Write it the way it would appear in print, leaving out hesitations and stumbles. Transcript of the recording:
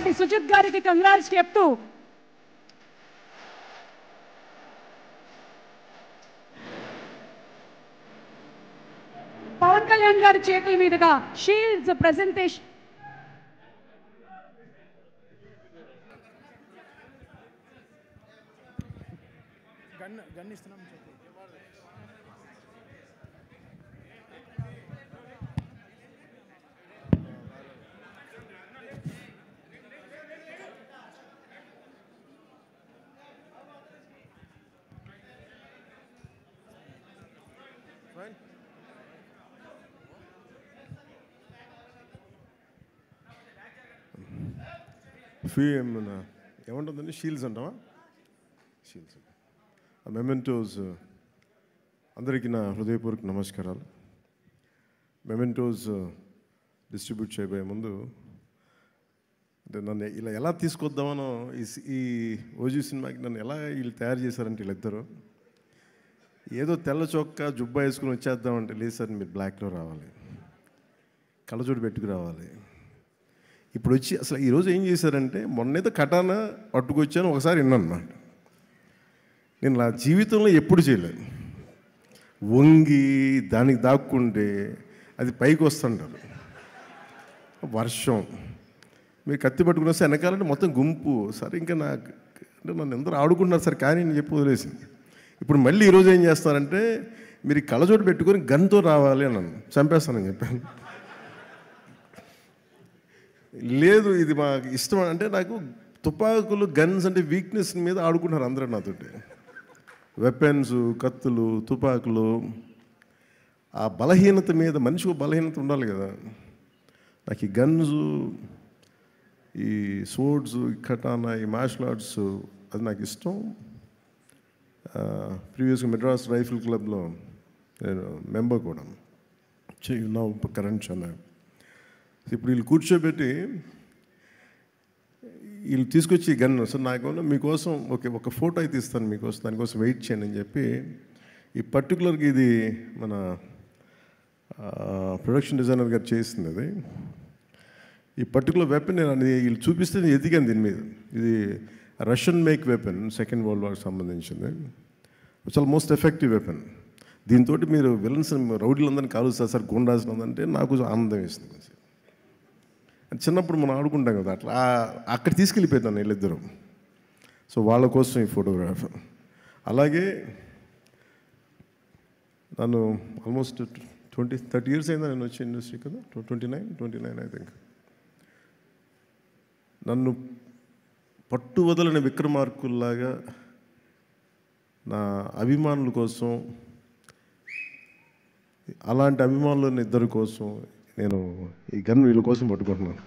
కాబట్టి సుజిత్ గారికి కంగ్రాట్స్ చెప్తూ పవన్ కళ్యాణ్ గారి చేతుల మీదుగా షీల్డ్స్ ప్రెజెంటేషన్ ఏమంటుందండి? షీల్డ్స్ అంటావా? షీల్డ్స్. మెమెంటోస్ అందరికీ నా హృదయపూర్వక నమస్కారాలు. మెమెంటోస్ డిస్ట్రిబ్యూట్ చేయబోయే ముందు అంటే నన్ను ఇలా ఎలా తీసుకొద్దామనో ఈ ఓజీ సినిమాకి నన్ను ఎలా వీళ్ళు తయారు చేశారంటే వీళ్ళిద్దరూ ఏదో తెల్ల చొక్కా జుబ్బా వేసుకుని వచ్చేద్దామంటే లేదు సార్, మీరు బ్లాక్లో రావాలి, కళ్ళజోడు పెట్టుకు రావాలి. ఇప్పుడు వచ్చి అసలు ఈరోజు ఏం చేశారంటే మొన్నేదో కటానా పట్టుకొచ్చాను ఒకసారి విన్నాను. నేను నా జీవితంలో ఎప్పుడు చేయలేదు. వంగి దానికి దాక్కుంటే అది పైకి వస్తుంటారు. వర్షం మీరు కత్తి పట్టుకుని వస్తే వెనకాలంటే మొత్తం గుంపు. సరే ఇంకా నాకు అంటే నన్ను అందరూ ఆడుకుంటున్నారు సార్, కానీ నేను చెప్పి వదిలేసింది. ఇప్పుడు మళ్ళీ ఈరోజు ఏం చేస్తారంటే మీరు కళ్ళజోడు పెట్టుకొని గన్తో రావాలి అన్నాను. చంపేస్తానని చెప్పాను. లేదు ఇది మాకు ఇష్టం అంటే నాకు తుపాకులు గన్స్ అంటే వీక్నెస్ మీద ఆడుకుంటున్నారు అందరూ నాతోటి. వెపన్స్, కత్తులు, తుపాకులు, ఆ బలహీనత మీద మనిషికి బలహీనత ఉండాలి కదా. నాకు ఈ గన్స్, ఈ స్వోర్డ్స్, ఈ కటానా, ఈ మార్షల్ ఆర్ట్స్ అది నాకు ఇష్టం. ప్రీవియస్గా మెడ్రాస్ రైఫిల్ క్లబ్లో నేను మెంబర్ కూడా నా కరెంట్ ఛానల్. ఇప్పుడు వీళ్ళు కూర్చోబెట్టి వీళ్ళు తీసుకొచ్చి గన్ సార్ నాకు మీకోసం ఒక ఫోటో అయితే ఇస్తాను మీకోసం, దానికోసం వెయిట్ చేయండి అని చెప్పి ఈ పర్టికులర్గా ఇది మన ప్రొడక్షన్ డిజైనర్ గారు చేసింది. అది ఈ పర్టికులర్ వెపన్ నేను వీళ్ళు చూపిస్తే నేను ఎదిగాను దీని మీద. ఇది Russian make weapon, second world వార్కి సంబంధించింది. చాలా మోస్ట్ ఎఫెక్టివ్ వెపన్. దీంతో మీరు విలన్స్ రౌడీలందరినీ కాలుస్తారు సార్, గుండాల్సినదంటే నాకు ఆనందం వేస్తుంది. చిన్నప్పుడు మనం ఆడుకుంటాం కదా, అట్లా అక్కడ తీసుకెళ్ళిపోతాను వీళ్ళిద్దరం. సో వాళ్ళ కోసం ఈ ఫోటోగ్రాఫ్. అలాగే నన్ను ఆల్మోస్ట్ 30 years అయిందా నేను వచ్చే ఇండస్ట్రీ కదా, 29 ఐ థింక్. నన్ను పట్టు వదలని విక్రమార్కుల్లాగా నా అభిమానుల కోసం, అలాంటి అభిమానులని ఇద్దరి కోసం నేను ఈ గన్ వీళ్ళ కోసం పట్టుకుంటున్నాను.